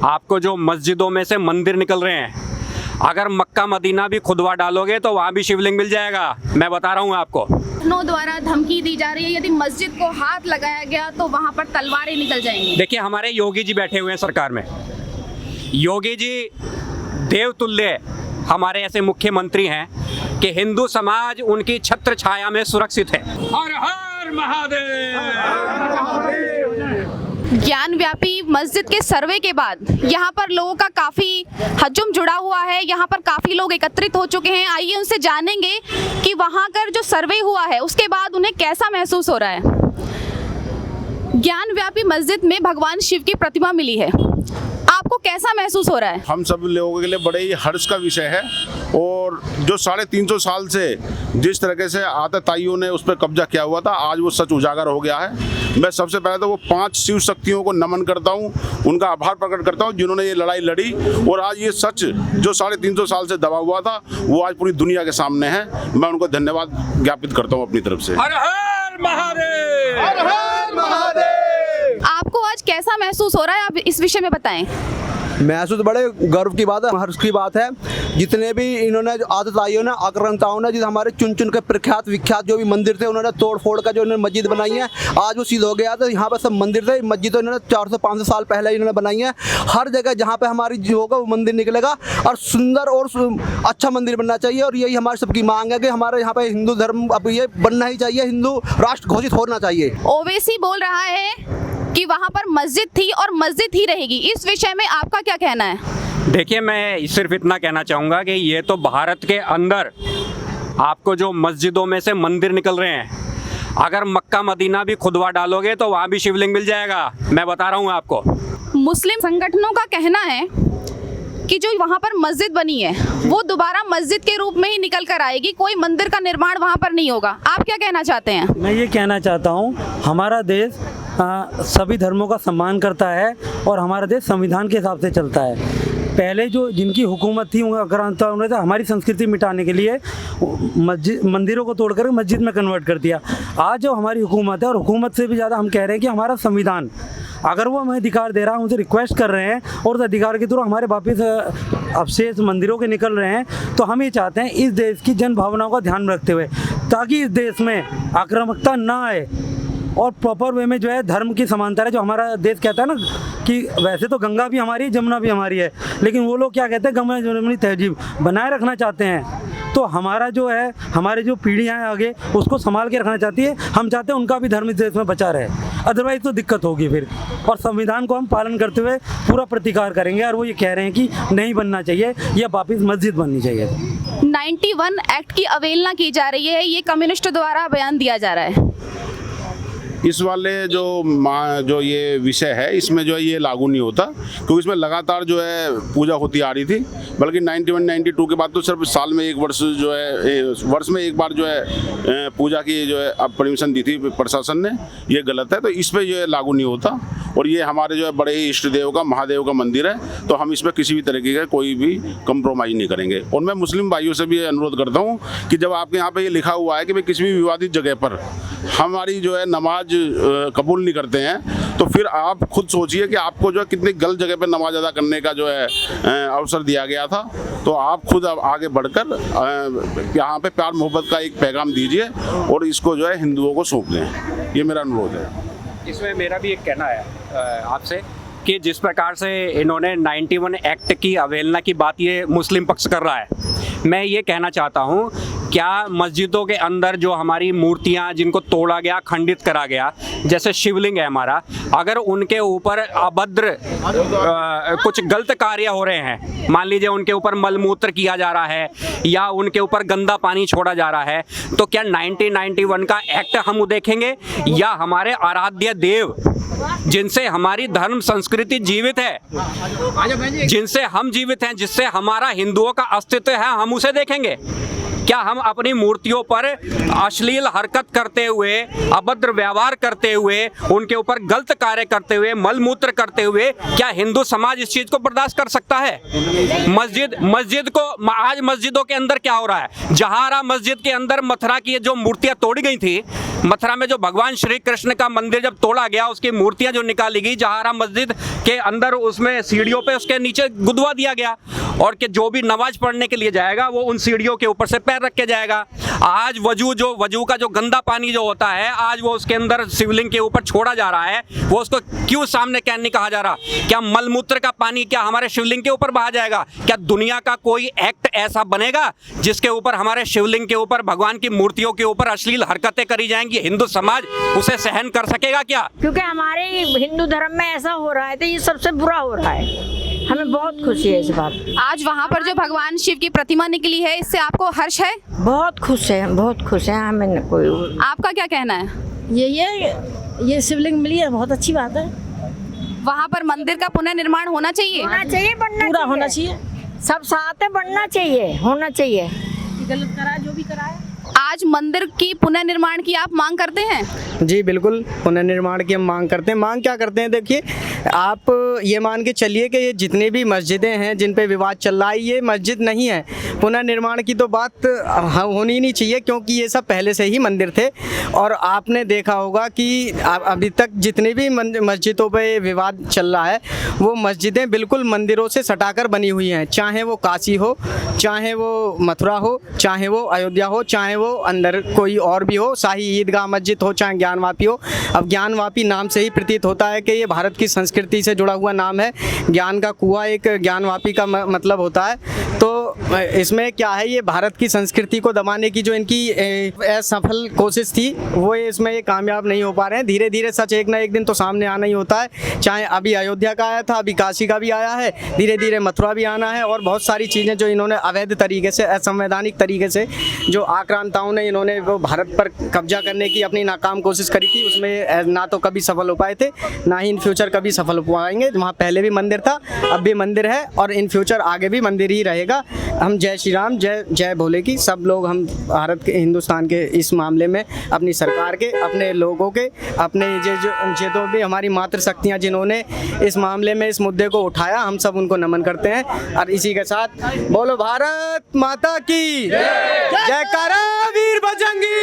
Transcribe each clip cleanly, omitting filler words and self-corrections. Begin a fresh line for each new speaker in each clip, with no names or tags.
आपको जो मस्जिदों में से मंदिर निकल रहे हैं, अगर मक्का मदीना भी खुदवा डालोगे तो वहाँ भी शिवलिंग मिल जाएगा। मैं बता रहा हूँ आपको।
नो द्वारा धमकी दी जा रही है, यदि मस्जिद को हाथ लगाया गया तो वहाँ पर तलवारें निकल जाएंगी।
देखिए, हमारे योगी जी बैठे हुए हैं सरकार में। योगी जी देवतुल्य हमारे ऐसे मुख्यमंत्री हैं कि हिंदू समाज उनकी छत्र छाया में सुरक्षित है। हर हर महादेव।
ज्ञानव्यापी मस्जिद के सर्वे के बाद यहाँ पर लोगों का काफ़ी हजूम जुड़ा हुआ है, यहाँ पर काफ़ी लोग एकत्रित हो चुके हैं। आइए उनसे जानेंगे कि वहाँ का जो सर्वे हुआ है उसके बाद उन्हें कैसा महसूस हो रहा है। ज्ञानव्यापी मस्जिद में भगवान शिव की प्रतिमा मिली है, आपको कैसा महसूस हो रहा है?
हम सब लोगों के लिए बड़े ही हर्ष का विषय है। और जो 350 साल से जिस तरीके से आतताइयों ने उस पर कब्जा किया हुआ था, आज वो सच उजागर हो गया है। मैं सबसे पहले तो वो 5 शिव शक्तियों को नमन करता हूँ, उनका आभार प्रकट करता हूँ जिन्होंने ये लड़ाई लड़ी। और आज ये सच जो 350 साल से दबा हुआ था वो आज पूरी दुनिया के सामने है। मैं उनको धन्यवाद ज्ञापित करता हूँ अपनी तरफ से।
हर हर महादेव। हर हर महादेव।
आपको आज कैसा महसूस हो रहा है, आप इस विषय में बताएं।
महसूस बड़े गर्व की बात है, हर्ष की बात है। जितने भी इन्होंने आतताइयों ने, आक्रांताओं ने, जिस हमारे चुन चुन के प्रख्यात विख्यात जो भी मंदिर थे उन्होंने तोड़ फोड़ का जो इन्होंने मस्जिद बनाई है, आज वो सील हो गया। तो यहाँ पर सब मंदिर थे, मस्जिद तो इन्होंने 400-500 साल पहले इन्होंने बनाई है। हर जगह जहाँ पे हमारी जो होगा वो मंदिर निकलेगा और सुंदर और अच्छा मंदिर बनना चाहिए। और यही हमारी सबकी मांग है कि हमारे यहाँ पे हिंदू धर्म अब ये बनना ही चाहिए, हिंदू राष्ट्र घोषित होना चाहिए।
ओवैसी बोल रहा है कि वहाँ पर मस्जिद थी और मस्जिद ही रहेगी, इस विषय में आपका क्या कहना है?
देखिए, मैं सिर्फ इतना कहना चाहूँगा कि ये तो भारत के अंदर आपको जो मस्जिदों में से मंदिर निकल रहे हैं, अगर मक्का मदीना भी खुदवा डालोगे तो वहाँ भी शिवलिंग मिल जाएगा। मैं बता रहा हूँ आपको।
मुस्लिम संगठनों का कहना है कि जो वहाँ पर मस्जिद बनी है वो दोबारा मस्जिद के रूप में ही निकल कर आएगी, कोई मंदिर का निर्माण वहाँ पर नहीं होगा। आप क्या कहना चाहते हैं?
मैं ये कहना चाहता हूँ, हमारा देश सभी धर्मों का सम्मान करता है और हमारा देश संविधान के हिसाब से चलता है। पहले जो जिनकी हुकूमत थी उन्होंने हमारी संस्कृति मिटाने के लिए मंदिरों को तोड़कर मस्जिद में कन्वर्ट कर दिया। आज जो हमारी हुकूमत है, और हुकूमत से भी ज़्यादा हम कह रहे हैं कि हमारा संविधान, अगर वो हमें अधिकार दे रहा है, उनसे रिक्वेस्ट कर रहे हैं और उस अधिकार के थ्रू हमारे वापिस अवशेष मंदिरों के निकल रहे हैं, तो हम ये चाहते हैं इस देश की जन भावनाओं का ध्यान रखते हुए, ताकि इस देश में आक्रामकता ना आए और प्रॉपर वे में जो है धर्म की समानता है। जो हमारा देश कहता है ना कि वैसे तो गंगा भी हमारी है, जमुना भी हमारी है, लेकिन वो लोग क्या कहते हैं, गंगा जमुनी तहजीब बनाए रखना चाहते हैं। तो हमारा जो है, हमारी जो पीढ़ियाँ हैं आगे, उसको संभाल के रखना चाहती है। हम चाहते हैं उनका भी धर्म इस देश में बचा रहे, अदरवाइज तो दिक्कत होगी फिर। और संविधान को हम पालन करते हुए पूरा प्रतिकार करेंगे। और वो ये कह रहे हैं कि नहीं बनना चाहिए, यह वापिस मस्जिद बननी चाहिए।
91 एक्ट की अवहेलना की जा रही है, ये कम्युनिस्टों द्वारा बयान दिया जा रहा है।
इस वाले जो ये विषय है, इसमें जो है ये लागू नहीं होता, क्योंकि इसमें लगातार जो है पूजा होती आ रही थी। बल्कि 91-92 के बाद तो सिर्फ साल में एक वर्ष जो है, वर्ष में एक बार जो है पूजा की जो है अब परमिशन दी थी प्रशासन ने, ये गलत है। तो इस पर जो है लागू नहीं होता। और ये हमारे जो है बड़े ही इष्ट देव का, महादेव का मंदिर है, तो हम इसमें किसी भी तरीके का कोई भी कंप्रोमाइज़ नहीं करेंगे। और मैं मुस्लिम भाइयों से भी अनुरोध करता हूँ कि जब आपके यहाँ पे ये लिखा हुआ है कि भाई किसी भी विवादित जगह पर हमारी जो है नमाज कबूल नहीं करते हैं, तो फिर आप खुद सोचिए कि आपको जो है कितनी गलत जगह पे नमाज अदा करने का जो है अवसर दिया गया था। तो आप खुद अब आगे बढ़कर यहाँ पे प्यार मोहब्बत का एक पैगाम दीजिए और इसको जो है हिंदुओं को सौंप दें। ये मेरा अनुरोध है।
इसमें मेरा भी एक कहना है आपसे कि जिस प्रकार से इन्होंने 91 एक्ट की अवहेलना की बात ये मुस्लिम पक्ष कर रहा है, मैं ये कहना चाहता हूँ, क्या मस्जिदों के अंदर जो हमारी मूर्तियाँ जिनको तोड़ा गया, खंडित करा गया, जैसे शिवलिंग है हमारा, अगर उनके ऊपर अभद्र कुछ गलत कार्य हो रहे हैं, मान लीजिए उनके ऊपर मलमूत्र किया जा रहा है या उनके ऊपर गंदा पानी छोड़ा जा रहा है, तो क्या 1991 का एक्ट हम देखेंगे या हमारे आराध्य देव जिनसे हमारी धर्म संस्कृति जीवित है, जिनसे हम जीवित हैं, जिससे हमारा हिंदुओं का अस्तित्व है, हम उसे देखेंगे? क्या हम अपनी मूर्तियों पर अश्लील हरकत करते हुए, अभद्र व्यवहार करते हुए, उनके ऊपर गलत कार्य करते हुए, मलमूत्र करते हुए, क्या हिंदू समाज इस चीज को बर्दाश्त कर सकता है? मस्जिद को आज मस्जिदों के अंदर क्या हो रहा है? जहारा मस्जिद के अंदर मथुरा की जो मूर्तियां तोड़ी गई थी, मथुरा में जो भगवान श्री कृष्ण का मंदिर जब तोड़ा गया, उसकी मूर्तियां जो निकाली गई जहारा मस्जिद के अंदर, उसमें सीढ़ियों पे उसके नीचे गुदवा दिया गया, और कि जो भी नमाज पढ़ने के लिए जाएगा वो उन सीढ़ियों के ऊपर से पैर रख के जाएगा। आज वजू का जो गंदा पानी जो होता है, आज वो उसके अंदर शिवलिंग के ऊपर छोड़ा जा रहा है, वो उसको क्यों सामने कैन नहीं कहा जा रहा? क्या मलमूत्र का पानी क्या हमारे शिवलिंग के ऊपर बहा जाएगा? क्या दुनिया का कोई एक्ट ऐसा बनेगा जिसके ऊपर हमारे शिवलिंग के ऊपर, भगवान की मूर्तियों के ऊपर अश्लील हरकतें करी जाएंगी? हिंदू समाज उसे सहन कर सकेगा क्या?
क्योंकि हमारे हिंदू धर्म में ऐसा हो रहा है तो ये सबसे बुरा हो रहा है। हमें बहुत खुशी है इस बात।
आज वहाँ पर जो भगवान शिव की प्रतिमा निकली है, इससे आपको हर्ष है?
बहुत खुश है, बहुत खुश है। हमें कोई,
आपका क्या कहना है?
ये शिवलिंग मिली है, बहुत अच्छी बात है।
वहाँ पर मंदिर का पुनर्निर्माण होना चाहिए,
होना चाहिए, बनना
पूरा होना चाहिए।
सब साथ में बनना चाहिए, होना चाहिए।
गलत करा जो भी करा है।
आज मंदिर की पुनर्निर्माण की आप मांग करते हैं?
जी बिल्कुल, पुनर्निर्माण की हम मांग करते हैं। मांग क्या करते हैं, देखिए आप ये मान के चलिए कि ये जितनी भी मस्जिदें हैं जिन पे विवाद चल रहा है, ये मस्जिद नहीं है। पुनर्निर्माण की तो बात होनी नहीं चाहिए, क्योंकि ये सब पहले से ही मंदिर थे। और आपने देखा होगा कि अभी तक जितनी भी मस्जिदों पे विवाद चल रहा है, वो मस्जिदें बिल्कुल मंदिरों से सटाकर बनी हुई हैं। चाहे वो काशी हो, चाहे वो मथुरा हो, चाहे वो अयोध्या हो, चाहे वो अंदर कोई और भी हो, शाही ईदगाह मस्जिद हो, चाहे ज्ञानवापी हो। अब ज्ञानवापी नाम से ही प्रतीत होता है कि ये भारत की संस्कृति से जुड़ा हुआ नाम है। ज्ञान का कुआं एक ज्ञानवापी का मतलब होता है। तो इसमें क्या है, ये भारत की संस्कृति को दबाने की जो इनकी असफल कोशिश थी, वो इसमें ये कामयाब नहीं हो पा रहे हैं। धीरे धीरे सच एक ना एक दिन तो सामने आना ही होता है। चाहे अभी अयोध्या का आया था, अभी काशी का भी आया है, धीरे धीरे मथुरा भी आना है। और बहुत सारी चीज़ें जो इन्होंने अवैध तरीके से, असंवैधानिक तरीके से जो आक्रांताओं ने इन्होंने वो भारत पर कब्जा करने की अपनी नाकाम कोशिश करी थी, उसमें ना तो कभी सफल हो पाए थे, ना ही इन फ्यूचर कभी सफल हो पाएंगे। वहाँ पहले भी मंदिर था, अब भी मंदिर है, और इन फ्यूचर आगे भी मंदिर ही रहेगा। हम जय श्री राम, जय जय भोले की सब लोग, हम भारत के, हिंदुस्तान के इस मामले में अपनी सरकार के, अपने लोगों के, अपने जो भी हमारी मातृशक्तियाँ जिन्होंने इस मामले में इस मुद्दे को उठाया, हम सब उनको नमन करते हैं। और इसी के साथ बोलो भारत माता की जयकारा, वीर बजरंगी,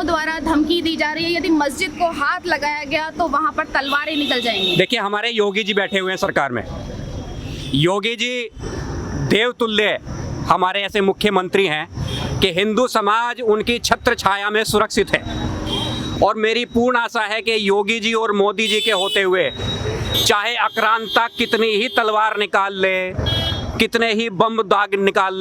द्वारा धमकी दी जा रही है, यदि मस्जिद को हाथ लगाया गया तो वहां पर तलवारें निकल जाएंगी।
देखिए, हमारे योगी जी बैठे हुए हैं सरकार में। योगी जी देवतुल्य हमारे ऐसे मुख्यमंत्री हैं कि हिंदू समाज उनकी छत्र छाया में सुरक्षित है। और मेरी पूर्ण आशा है कि योगी जी और मोदी जी के होते हुए, चाहे आक्रांता कितनी ही तलवार निकाल ले, कितने ही बम निकाल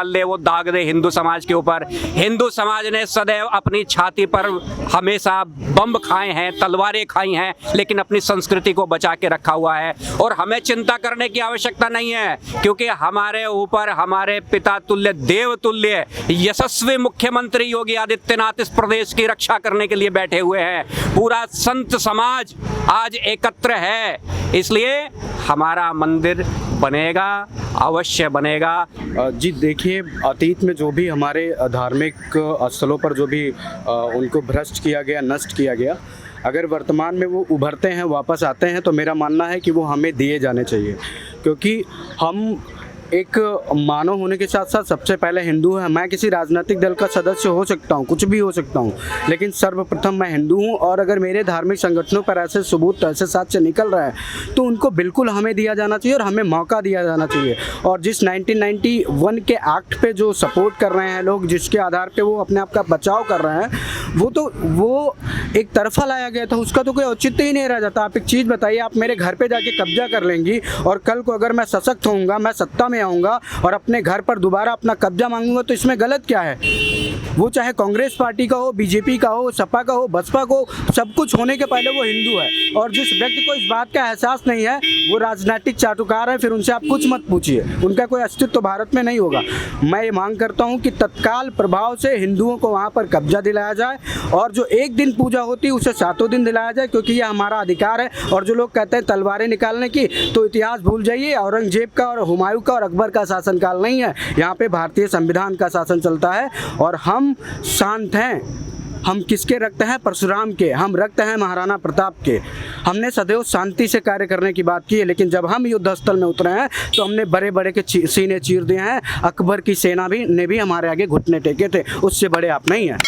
ले, वो दाग दे हिंदू समाज के ऊपर। हिंदू समाज ने सदैव अपनी छाती पर हमेशा बम खाए हैं, तलवारें खाई हैं, लेकिन अपनी संस्कृति को बचा के रखा हुआ है। और हमें चिंता करने की आवश्यकता नहीं है, क्योंकि हमारे ऊपर हमारे पिता तुल्य, देव तुल्य यशस्वी मुख्यमंत्री योगी आदित्यनाथ इस प्रदेश की रक्षा करने के लिए बैठे हुए हैं। पूरा संत समाज आज एकत्र है, इसलिए हमारा मंदिर बनेगा, अवश्य बनेगा।
जी देखिए, अतीत में जो भी हमारे धार्मिक स्थलों पर जो भी उनको भ्रष्ट किया गया, नष्ट किया गया, अगर वर्तमान में वो उभरते हैं, वापस आते हैं, तो मेरा मानना है कि वो हमें दिए जाने चाहिए। क्योंकि हम एक मानव होने के साथ साथ सबसे पहले हिंदू है। मैं किसी राजनीतिक दल का सदस्य हो सकता हूँ, कुछ भी हो सकता हूँ, लेकिन सर्वप्रथम मैं हिंदू हूँ। और अगर मेरे धार्मिक संगठनों पर ऐसे सबूत ऐसे साक्ष्य निकल रहा है, तो उनको बिल्कुल हमें दिया जाना चाहिए और हमें मौका दिया जाना चाहिए। और जिस 1991 के एक्ट पे जो सपोर्ट कर रहे हैं लोग, जिसके आधार पे वो अपने आप का बचाव कर रहे हैं, वो एक तरफा लाया गया था, उसका तो कोई औचित्य ही नहीं रह जाता। आप एक चीज़ बताइए, आप मेरे घर पे जाके कब्जा कर लेंगी, और कल को अगर मैं सशक्त होऊंगा, मैं सत्ता में आऊँगा और अपने घर पर दोबारा अपना कब्जा मांगूंगा, तो इसमें गलत क्या है? वो चाहे कांग्रेस पार्टी का हो, बीजेपी का हो, सपा का हो, बसपा को, सब कुछ होने के पहले वो हिंदू है। और जिस व्यक्ति को इस बात का एहसास नहीं है वो राजनीतिक चाटुकार है, फिर उनसे आप कुछ मत पूछिए, उनका कोई अस्तित्व भारत में नहीं होगा। मैं ये मांग करता हूँ कि तत्काल प्रभाव से हिंदुओं को वहाँ पर कब्जा दिलाया जाए और जो एक दिन पूजा होती है उसे 7 दिन दिलाया जाए, क्योंकि ये हमारा अधिकार है। और जो लोग कहते हैं तलवारें निकालने की, तो इतिहास भूल जाइए। औरंगजेब का और हुमायूं का और अकबर का शासनकाल नहीं है, यहाँ पे भारतीय संविधान का शासन चलता है। और हम शांत हैं। हम किसके रक्त हैं? परशुराम के। हम रक्त हैं महाराणा प्रताप के। हमने सदैव शांति से कार्य करने की बात की है, लेकिन जब हम युद्ध स्थल में उतरे हैं तो हमने बड़े बड़े के सीने चीर दिए हैं। अकबर की सेना ने भी हमारे आगे घुटने टेके थे, उससे बड़े आप नहीं हैं।